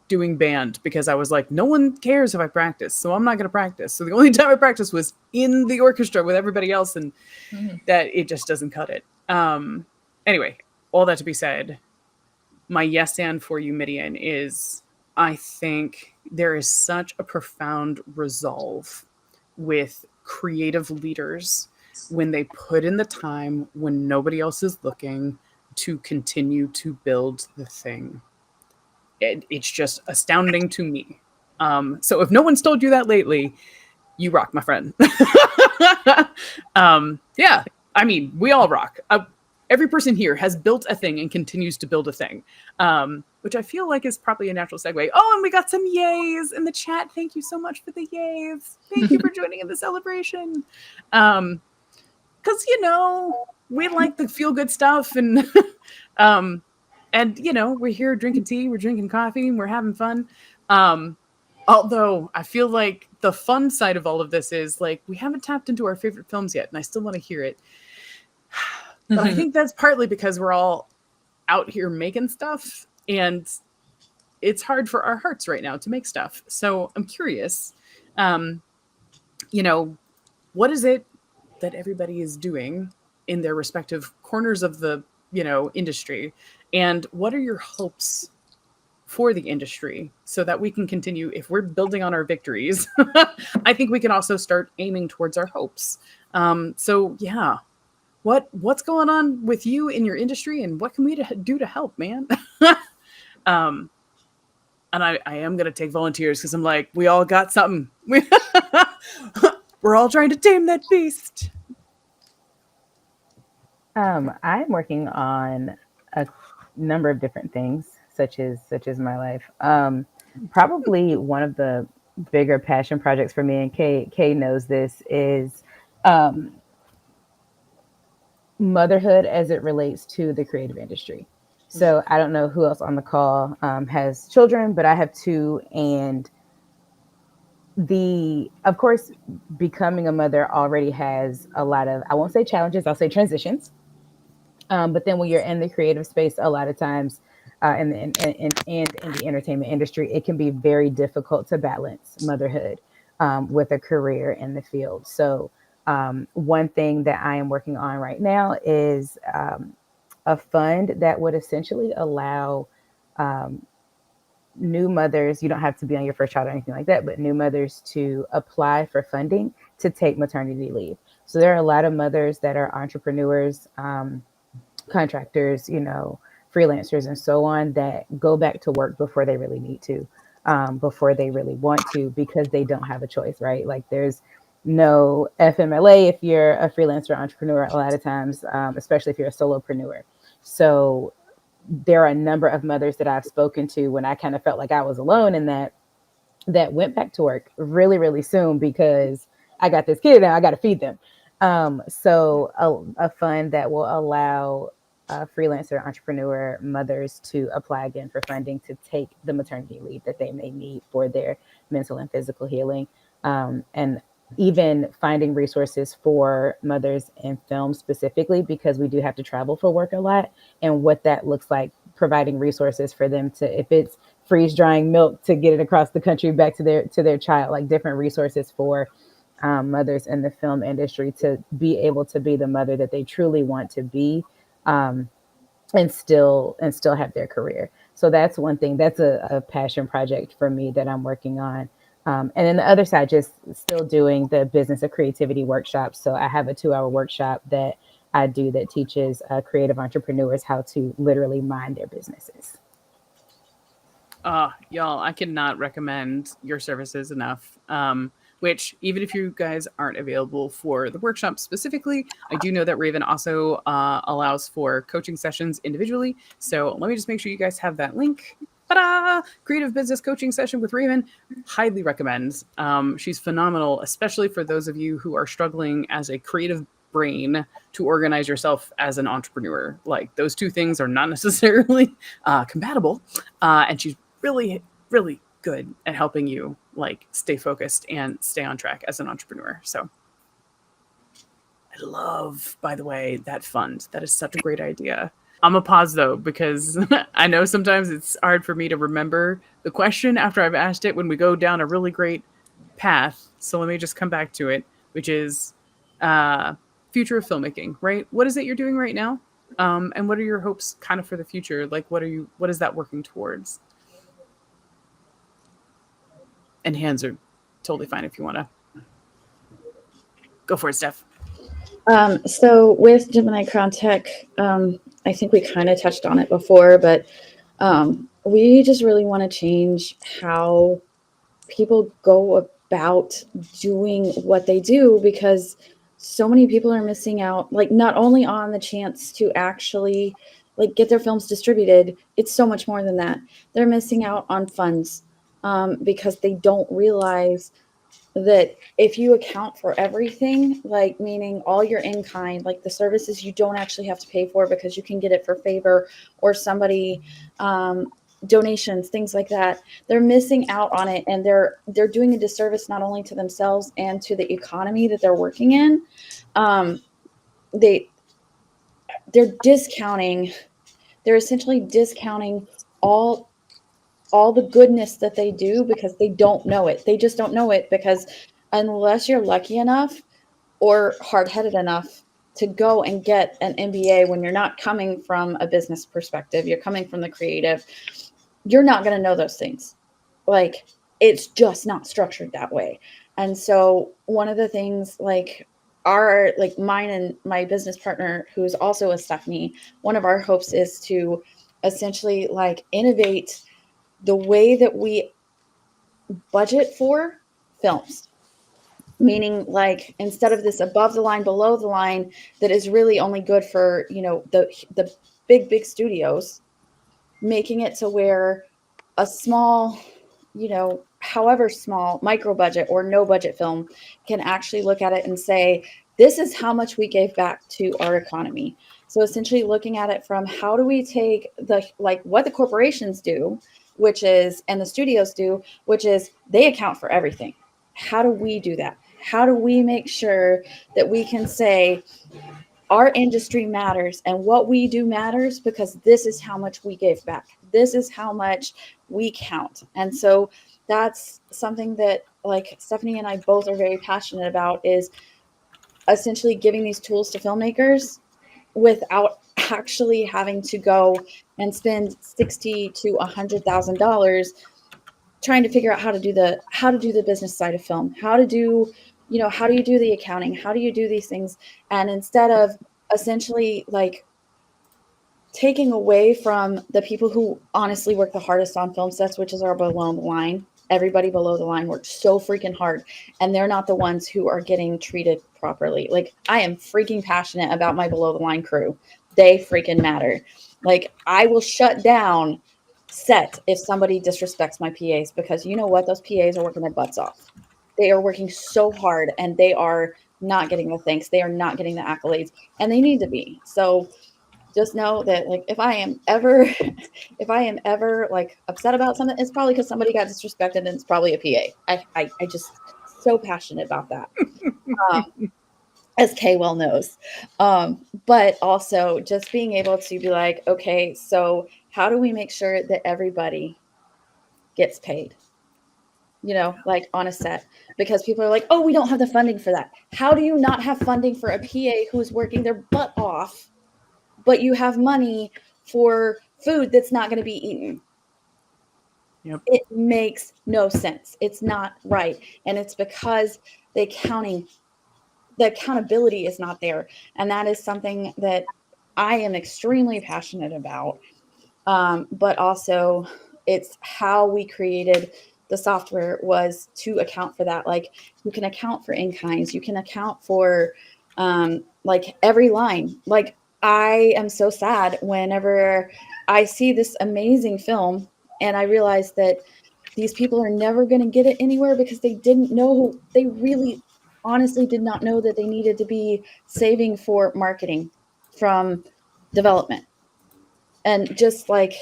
doing band because I was like, no one cares if I practice, so I'm not going to practice. So the only time I practiced was in the orchestra with everybody else, and that it just doesn't cut it. Anyway, all that to be said, my yes and for you, Midian, is I think there is such a profound resolve with creative leaders when they put in the time when nobody else is looking to continue to build the thing. It's just astounding to me. So if no one's told you that lately, you rock, my friend. Yeah, I mean, we all rock. Every person here has built a thing and continues to build a thing, which I feel like is probably a natural segue. Oh, and we got some yays in the chat. Thank you so much for the yays. Thank you for joining in the celebration. Because, we like the feel good stuff, and we're here drinking tea, we're drinking coffee, and we're having fun. Although I feel like the fun side of all of this is like we haven't tapped into our favorite films yet, and I still want to hear it. But I think that's partly because we're all out here making stuff, and it's hard for our hearts right now to make stuff. So I'm curious, what is it that everybody is doing in their respective corners of the, industry? And what are your hopes for the industry so that we can continue? If we're building on our victories, I think we can also start aiming towards our hopes. What's going on with you in your industry, and what can we do to help, man? And I am going to take volunteers because I'm like, we all got something. We're all trying to tame that beast. I'm working on a number of different things, such as my life. Probably one of the bigger passion projects for me, and Kay knows this, is motherhood as it relates to the creative industry. So I don't know who else on the call has children, but I have two. And of course, becoming a mother already has a lot of, I won't say challenges, I'll say transitions. But then when you're in the creative space, a lot of times in the entertainment industry, it can be very difficult to balance motherhood with a career in the field. So one thing that I am working on right now is a fund that would essentially allow new mothers, you don't have to be on your first child or anything like that, but new mothers to apply for funding to take maternity leave. So there are a lot of mothers that are entrepreneurs, contractors, freelancers and so on, that go back to work before they really need to, before they really want to, because they don't have a choice, right? Like there's no FMLA if you're a freelancer entrepreneur a lot of times, especially if you're a solopreneur. So there are a number of mothers that I've spoken to when I kind of felt like I was alone, and that went back to work really, really soon because I got this kid and I got to feed them. So a fund that will allow freelancer entrepreneur mothers to apply again for funding to take the maternity leave that they may need for their mental and physical healing. And even finding resources for mothers in film specifically, because we do have to travel for work a lot, and what that looks like, providing resources for them to, if it's freeze drying milk to get it across the country back to their child, like different resources for mothers in the film industry to be able to be the mother that they truly want to be, and still have their career. So that's one thing. That's a passion project for me that I'm working on. And then the other side, just still doing the business of creativity workshops. So I have a 2-hour workshop that I do that teaches creative entrepreneurs how to literally mind their businesses. Y'all, I cannot recommend your services enough. Which, even if you guys aren't available for the workshop specifically, I do know that Ravenn also allows for coaching sessions individually. So let me just make sure you guys have that link. Ta-da! Creative business coaching session with Ravenn. Highly recommend. She's phenomenal, especially for those of you who are struggling as a creative brain to organize yourself as an entrepreneur. Like, those two things are not necessarily compatible. And she's really, really good at helping you stay focused and stay on track as an entrepreneur. So I love, by the way, that fund. That is such a great idea. I'm gonna pause though, because I know sometimes it's hard for me to remember the question after I've asked it when we go down a really great path. So let me just come back to it, which is future of filmmaking, right? What is it you're doing right now? And what are your hopes kind of for the future? Like, what is that working towards? And hands are totally fine if you want to go for it, Steph. So with Gemini Crown Tech, I think we kind of touched on it before, but we just really want to change how people go about doing what they do, because so many people are missing out, like not only on the chance to actually like get their films distributed, it's so much more than that. They're missing out on funds, because they don't realize that if you account for everything, like meaning all your in kind, like the services you don't actually have to pay for because you can get it for favor, or somebody, donations, things like that, they're missing out on it, and they're doing a disservice not only to themselves and to the economy that they're working in. Um, they they're discounting, they're essentially discounting all all the goodness that they do because they don't know it. They just don't know it because unless you're lucky enough or hard-headed enough to go and get an MBA, when you're not coming from a business perspective, you're coming from the creative, you're not going to know those things. Like, it's just not structured that way. And so one of the things, like our, like mine and my business partner, who is also a Stephanie, one of our hopes is to essentially like innovate the way that we budget for films. Meaning, like, instead of this above the line, below the line that is really only good for, you know, the big studios, making it to where a small, you know, however small, micro budget or no budget film can actually look at it and say, this is how much we gave back to our economy. So essentially looking at it from how do we take the, like what the corporations do, which is, and the studios do, which is they account for everything. How do we do that? How do we make sure that we can say our industry matters and what we do matters because this is how much we gave back. This is how much we count. And so that's something that like Stephanie and I both are very passionate about, is essentially giving these tools to filmmakers without actually having to go and spend $60,000 to $100,000 trying to figure out how to do the business side of film, how to do, you know, how do you do the accounting, how do you do these things. And instead of essentially like taking away from the people who honestly work the hardest on film sets, which is our below the line, everybody below the line works so freaking hard, and they're not the ones who are getting treated properly. Like, I am freaking passionate about my below the line crew. They freaking matter. Like, I will shut down set if somebody disrespects my PAs, because you know what? Those PAs are working their butts off. They are working so hard, and they are not getting the thanks. They are not getting the accolades, and they need to be. So just know that, like, if I am ever if I am ever like upset about something, it's probably because somebody got disrespected, and it's probably a PA. I just so passionate about that. As Kay well knows. But also just being able to be like, okay, so how do we make sure that everybody gets paid? You know, like on a set, because people are like, oh, we don't have the funding for that. How do you not have funding for a PA who's working their butt off, but you have money for food that's not going to be eaten? Yep. It makes no sense. It's not right. And it's because the accountability is not there. And that is something that I am extremely passionate about. But also it's how we created the software was to account for that. Like, you can account for in-kinds, you can account for like every line. Like, I am so sad whenever I see this amazing film and I realize that these people are never going to get it anywhere because they didn't know, they really honestly did not know that they needed to be saving for marketing from development. And just like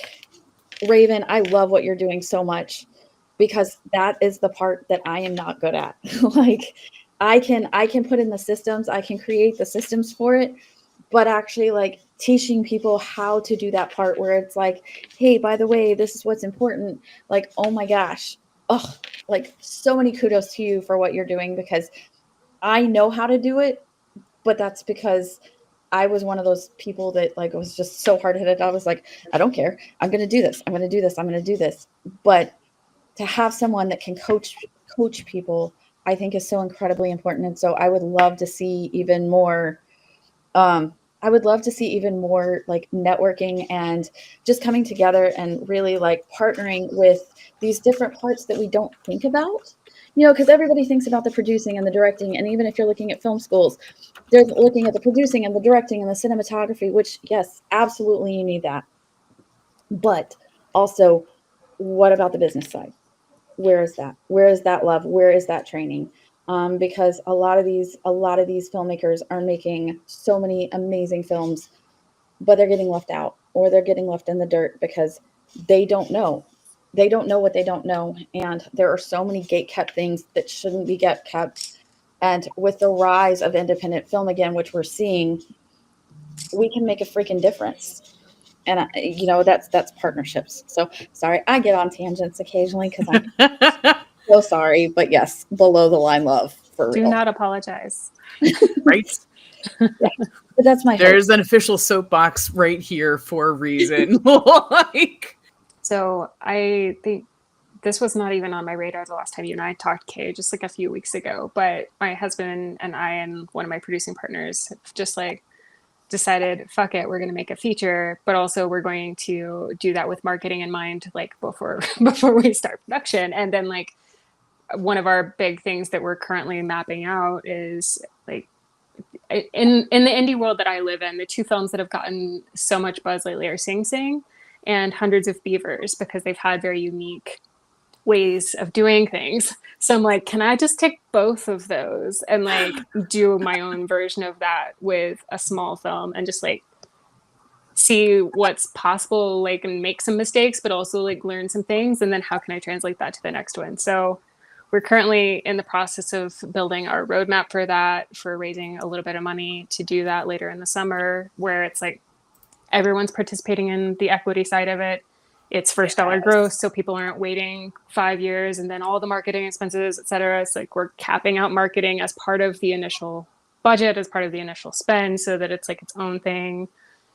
Ravenn, I love what you're doing so much, because that is the part that I am not good at. Like, I can put in the systems, I can create the systems for it, but actually like teaching people how to do that part where it's like, hey, by the way, this is what's important. Like, oh my gosh. Oh, like, so many kudos to you for what you're doing, because I know how to do it, but that's because I was one of those people that like was just so hard headed. I was like, I don't care. I'm going to do this. I'm going to do this. I'm going to do this. But to have someone that can coach people, I think is so incredibly important. And so I would love to see even more. I would love to see even more like networking and just coming together and really like partnering with these different parts that we don't think about, because everybody thinks about the producing and the directing. And even if you're looking at film schools, they're looking at the producing and the directing and the cinematography, which yes, absolutely you need that. But also, what about the business side? Where is that? Where is that love? Where is that training? Because a lot of these filmmakers are making so many amazing films, but they're getting left out or they're getting left in the dirt because they don't know. They don't know what they don't know. And there are so many gate kept things that shouldn't be gate kept. And with the rise of independent film again, which we're seeing, we can make a freaking difference. And that's partnerships. So sorry, I get on tangents occasionally because I'm so sorry, but yes, below the line love for real. Do not apologize. Right? Yeah, but that's my There's an official soapbox right here for a reason. So I think this was not even on my radar the last time you and I talked, Kay, just like a few weeks ago. But my husband and I and one of my producing partners just like decided, fuck it, we're going to make a feature, but also we're going to do that with marketing in mind, like before we start production. And then like one of our big things that we're currently mapping out is like in the indie world that I live in, the two films that have gotten so much buzz lately are Sing Sing and Hundreds of Beavers, because they've had very unique ways of doing things. So I'm like, can I just take both of those and like do my own version of that with a small film and just like see what's possible, like, and make some mistakes, but also like learn some things. And then how can I translate that to the next one? So we're currently in the process of building our roadmap for that, for raising a little bit of money to do that later in the summer, where it's like everyone's participating in the equity side of it. It's first dollar gross, so people aren't waiting 5 years and then all the marketing expenses, et cetera. It's like we're capping out marketing as part of the initial budget, as part of the initial spend, so that it's like its own thing.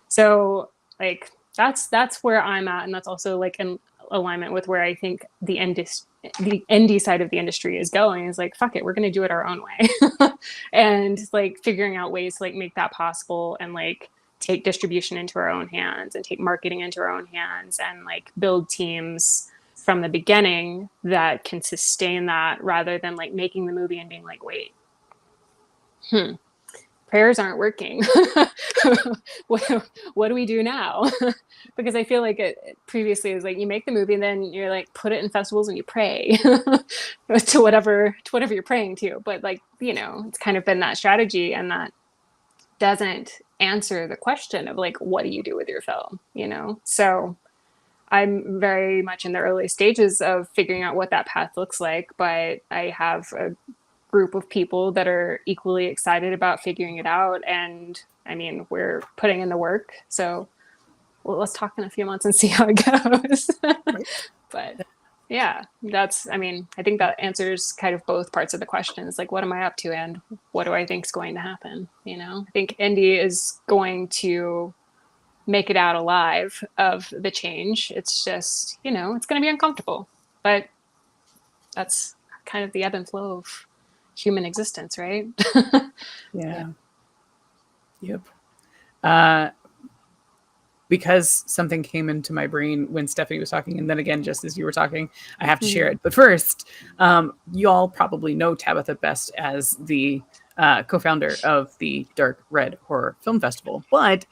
So like that's where I'm at, and that's also like in alignment with where I think the indie side of the industry is going. Is like, fuck it, we're going to do it our own way, and like figuring out ways to like make that possible and like take distribution into our own hands and take marketing into our own hands and like build teams from the beginning that can sustain that, rather than like making the movie and being like, wait, prayers aren't working. what do we do now? Because I feel like it previously is like you make the movie and then you're like put it in festivals and you pray to whatever you're praying to. But like, it's kind of been that strategy, and that doesn't answer the question of like, what do you do with your film? So I'm very much in the early stages of figuring out what that path looks like, but I have a group of people that are equally excited about figuring it out. And I mean, we're putting in the work. So let's talk in a few months and see how it goes. But yeah, I think that answers kind of both parts of the questions. Like, what am I up to and what do I think is going to happen? I think indie is going to make it out alive of the change. It's just, it's going to be uncomfortable, but that's kind of the ebb and flow of human existence, right? Yeah. Yep. Because something came into my brain when Stephanie was talking, and then again, just as you were talking, I have to share it. But first, you all probably know Tabitha best as the co-founder of the Dark Red Horror Film Festival, but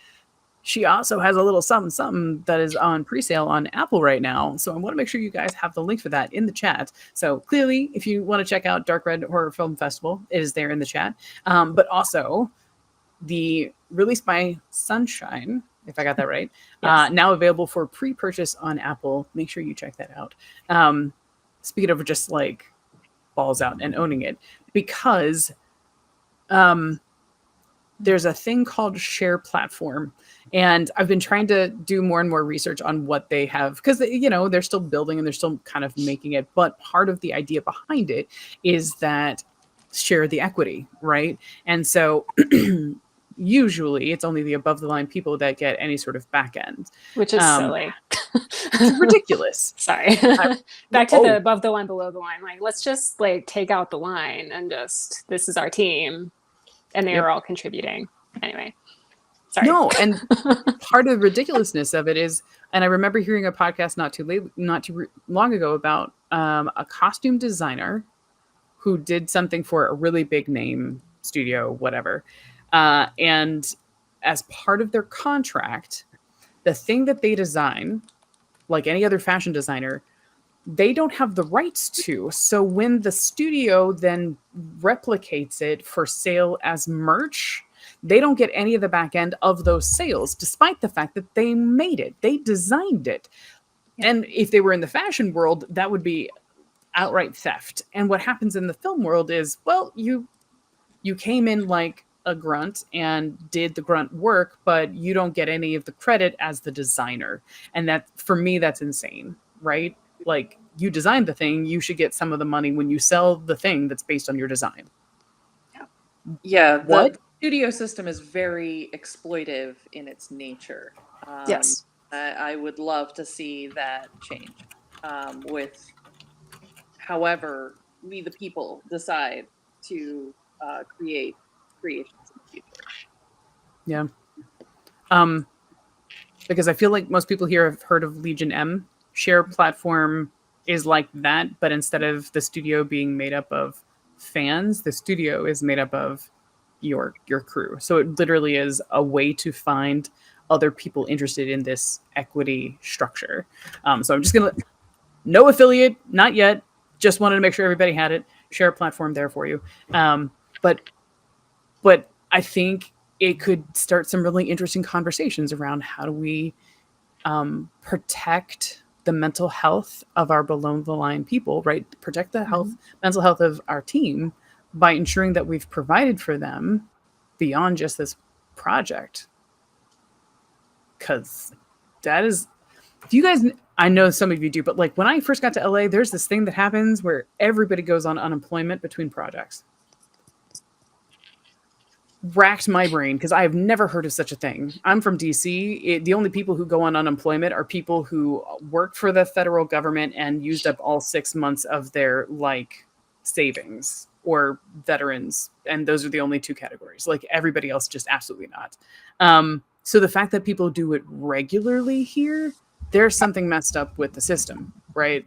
she also has a little something that is on pre-sale on Apple right now. So I want to make sure you guys have the link for that in the chat. So clearly, if you want to check out Dark Red Horror Film Festival, it is there in the chat. But also the Released by Sunshine, if I got that right, yes. Now available for pre-purchase on Apple. Make sure you check that out. Speaking of just like balls out and owning it, because there's a thing called Share Platform, and I've been trying to do more and more research on what they have, because they're still building and they're still kind of making it. But part of the idea behind it is that share the equity, right? And so usually it's only the above the line people that get any sort of back end, which is silly. It's ridiculous. Sorry. Back to the above the line, below the line. Like, let's just like take out the line and just, this is our team, and they are all contributing anyway. Sorry. No, and part of the ridiculousness of it is, and I remember hearing a podcast not too long ago about a costume designer who did something for a really big name studio, whatever. And as part of their contract, the thing that they design, like any other fashion designer, they don't have the rights to. So when the studio then replicates it for sale as merch, they don't get any of the back end of those sales, despite the fact that they made it, they designed it. Yeah. And if they were in the fashion world, that would be outright theft. And what happens in the film world is, well, you came in like a grunt and did the grunt work, but you don't get any of the credit as the designer. And that, for me, that's insane, right? Like, you designed the thing, you should get some of the money when you sell the thing that's based on your design. Yeah, what? The studio system is very exploitive in its nature. Yes. I would love to see that change with however we the people decide to create creations in the future. Yeah. Because I feel like most people here have heard of Legion M. Share platform is like that, but instead of the studio being made up of fans, the studio is made up of your crew. So it literally is a way to find other people interested in this equity structure. So I'm just gonna, no affiliate, not yet. Just wanted to make sure everybody had it. Share platform there for you. But I think it could start some really interesting conversations around how do we protect the mental health of our below the line people, right? Protect the mental health of our team by ensuring that we've provided for them beyond just this project. Because that is, if you guys, I know some of you do, but like when I first got to LA, there's this thing that happens where everybody goes on unemployment between projects. Racked my brain because I have never heard of such a thing. I'm from DC. The only people who go on unemployment are people who worked for the federal government and used up all 6 months of their like savings, or veterans. And those are the only two categories. Like everybody else, just absolutely not. So the fact that people do it regularly here, there's something messed up with the system, right?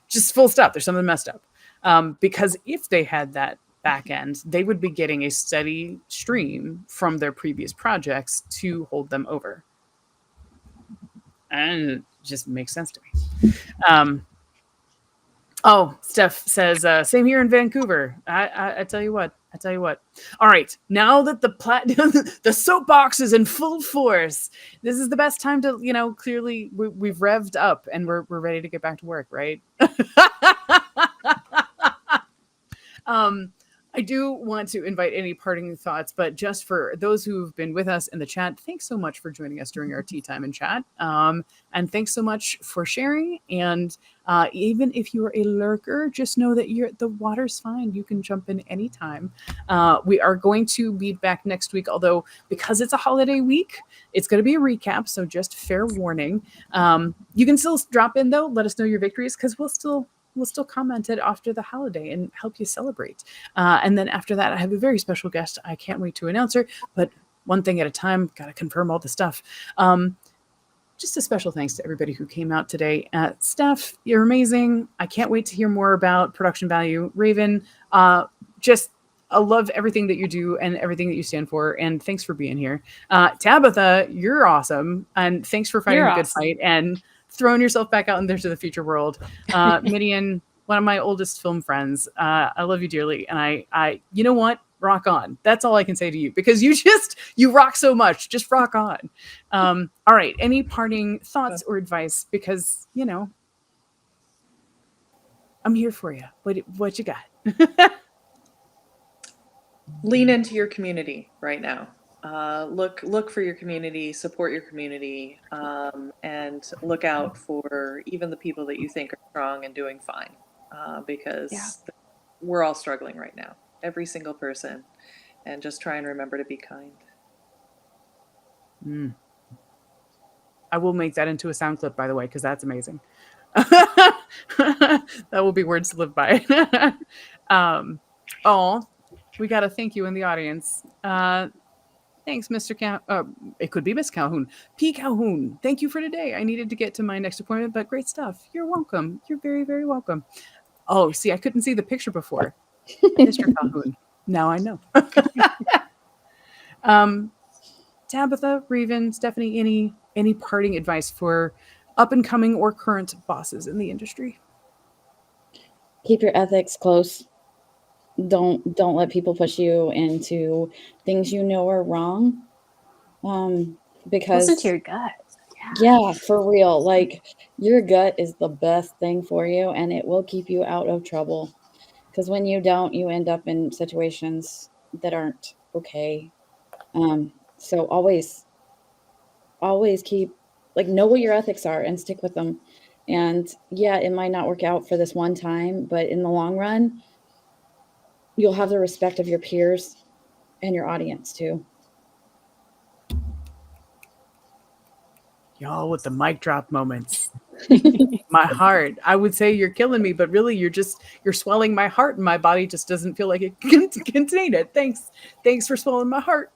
Just full stop. There's something messed up. Because if they had that back end, they would be getting a steady stream from their previous projects to hold them over. And it just makes sense to me. Steph says, same here in Vancouver. I tell you what. All right, now that the soapbox is in full force, this is the best time to, clearly we've revved up and we're ready to get back to work, right? I do want to invite any parting thoughts, but just for those who've been with us in the chat, thanks so much for joining us during our tea time and chat. And thanks so much for sharing. And even if you're a lurker, just know that the water's fine. You can jump in anytime. We are going to be back next week, although because it's a holiday week, it's going to be a recap. So just fair warning. You can still drop in though. Let us know your victories because we'll still comment it after the holiday and help you celebrate. And then after that, I have a very special guest. I can't wait to announce her, but one thing at a time, got to confirm all the stuff. Just a special thanks to everybody who came out today. Steph, you're amazing. I can't wait to hear more about production value. Ravenn, I love everything that you do and everything that you stand for. And thanks for being here. Tabitha, you're awesome. And thanks for fighting a good fight and throwing yourself back out into the future world. Midian, one of my oldest film friends. I love you dearly. And I you know what? Rock on. That's all I can say to you because you rock so much. Just rock on. All right. Any parting thoughts or advice? Because, I'm here for you. What you got? Lean into your community right now. Look for your community, support your community, and look out for even the people that you think are strong and doing fine, because we're all struggling right now, every single person, and just try and remember to be kind. I will make that into a sound clip, by the way, because that's amazing. That will be words to live by. We got to thank you in the audience. Thanks, Mr. It could be Miss Calhoun. P. Calhoun, thank you for today. I needed to get to my next appointment, but great stuff. You're welcome. You're very, very welcome. Oh, see, I couldn't see the picture before. Mr. Calhoun. Now I know. Tabitha, Ravenn, Stephanie, any parting advice for up and coming or current bosses in the industry? Keep your ethics close. Don't let people push you into things you know are wrong. Because listen to your gut. Yeah, for real. Like, your gut is the best thing for you, and it will keep you out of trouble. Because when you don't, you end up in situations that aren't okay. So always keep, like, know what your ethics are and stick with them. And yeah, it might not work out for this one time, but in the long run, you'll have the respect of your peers and your audience too. Y'all with the mic drop moments. My heart. I would say you're killing me, but really you're swelling my heart, and my body just doesn't feel like it can contain it. Thanks for swelling my heart.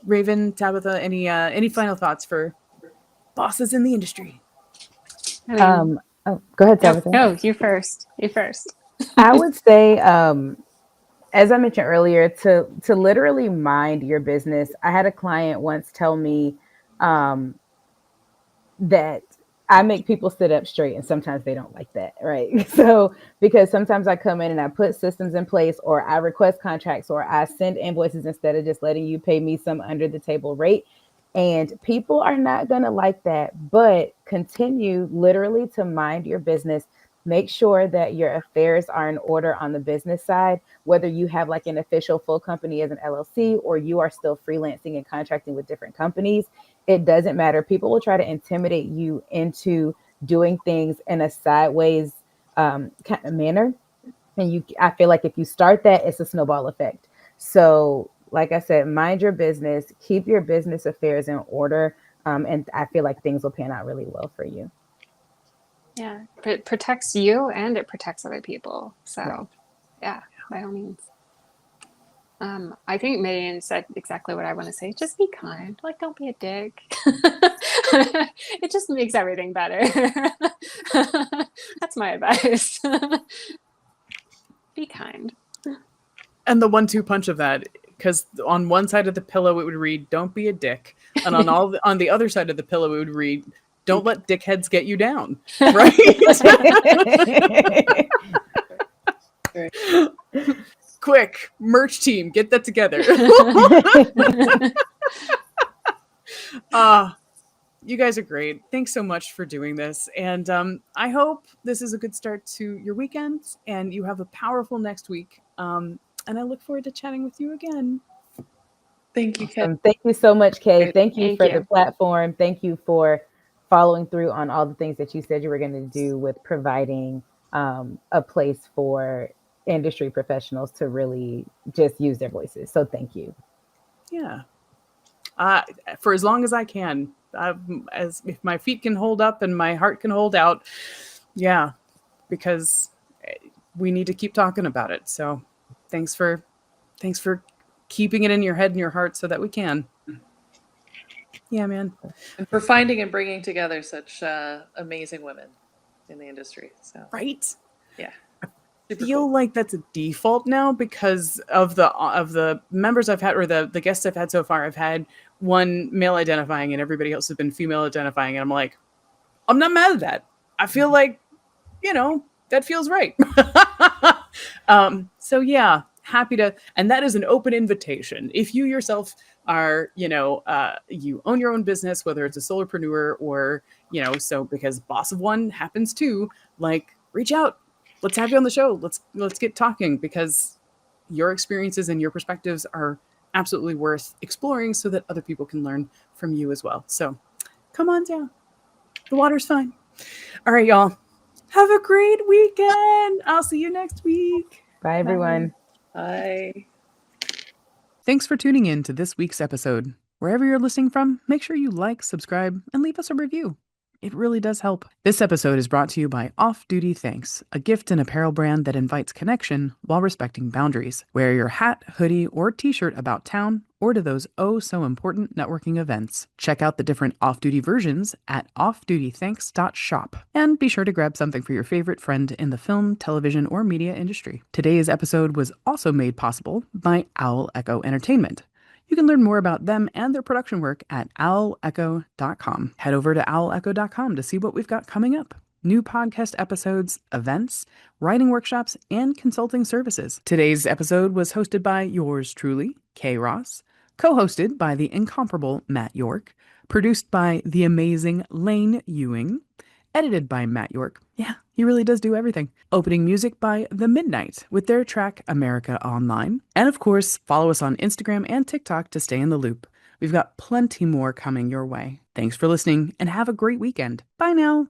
Ravenn, Tabitha, any final thoughts for bosses in the industry? Go ahead, Tabitha. No, you first. I would say, as I mentioned earlier, to literally mind your business. I had a client once tell me that I make people sit up straight, and sometimes they don't like that, right? So because sometimes I come in and I put systems in place, or I request contracts, or I send invoices instead of just letting you pay me some under the table rate. And people are not going to like that, but continue literally to mind your business. Make sure that your affairs are in order on the business side, whether you have like an official full company as an LLC, or you are still freelancing and contracting with different companies. It doesn't matter. People will try to intimidate you into doing things in a sideways kind of manner. And I feel like if you start that, it's a snowball effect. So like I said, mind your business, keep your business affairs in order. And I feel like things will pan out really well for you. Yeah, it protects you and it protects other people. So, Right. Yeah, by all means. I think Midian said exactly what I want to say. Just be kind. Like, don't be a dick. It just makes everything better. That's my advice. Be kind. And the 1-2 punch of that, because on one side of the pillow it would read, "Don't be a dick," and on the other side of the pillow it would read, "Don't let dickheads get you down." Right? Quick, merch team, get that together. You guys are great. Thanks so much for doing this. And I hope this is a good start to your weekend and you have a powerful next week. And I look forward to chatting with you again. Thank you, Kat. Thank you so much, Kay. Thank you Thank for you. the platform. Thank you for following through on all the things that you said you were going to do with providing a place for industry professionals to really just use their voices. So thank you. Yeah. For as long as I can, as if my feet can hold up and my heart can hold out. Yeah, because we need to keep talking about it. So thanks for keeping it in your head and your heart so that we can. Yeah, man. And for finding and bringing together such amazing women in the industry. So Right? Yeah. I feel like that's a default now because of the members I've had, or the guests I've had so far. I've had one male identifying and everybody else has been female identifying. And I'm like, I'm not mad at that. I feel like, that feels right. So yeah, happy to, and that is an open invitation. If you yourself are, you own your own business, whether it's a solopreneur or, so because boss of one happens too, like reach out. Let's have you on the show. Let's get talking because your experiences and your perspectives are absolutely worth exploring so that other people can learn from you as well. So come on down. The water's fine. All right, y'all. Have a great weekend. I'll see you next week. Bye, everyone. Bye. Thanks for tuning in to this week's episode. Wherever you're listening from, make sure you like, subscribe, and leave us a review. It really does help. This episode is brought to you by Off Duty Thanks, a gift and apparel brand that invites connection while respecting boundaries. Wear your hat, hoodie, or t-shirt about town or to those oh-so-important networking events. Check out the different off-duty versions at offdutythanks.shop. And be sure to grab something for your favorite friend in the film, television, or media industry. Today's episode was also made possible by Owl Echo Entertainment. You can learn more about them and their production work at owlecho.com. Head over to owlecho.com to see what we've got coming up. New podcast episodes, events, writing workshops, and consulting services. Today's episode was hosted by yours truly, Kay Ross, co-hosted by the incomparable Matt York, produced by the amazing Lane Ewing, edited by Matt York. Yeah, he really does do everything. Opening music by The Midnight with their track America Online. And of course, follow us on Instagram and TikTok to stay in the loop. We've got plenty more coming your way. Thanks for listening and have a great weekend. Bye now.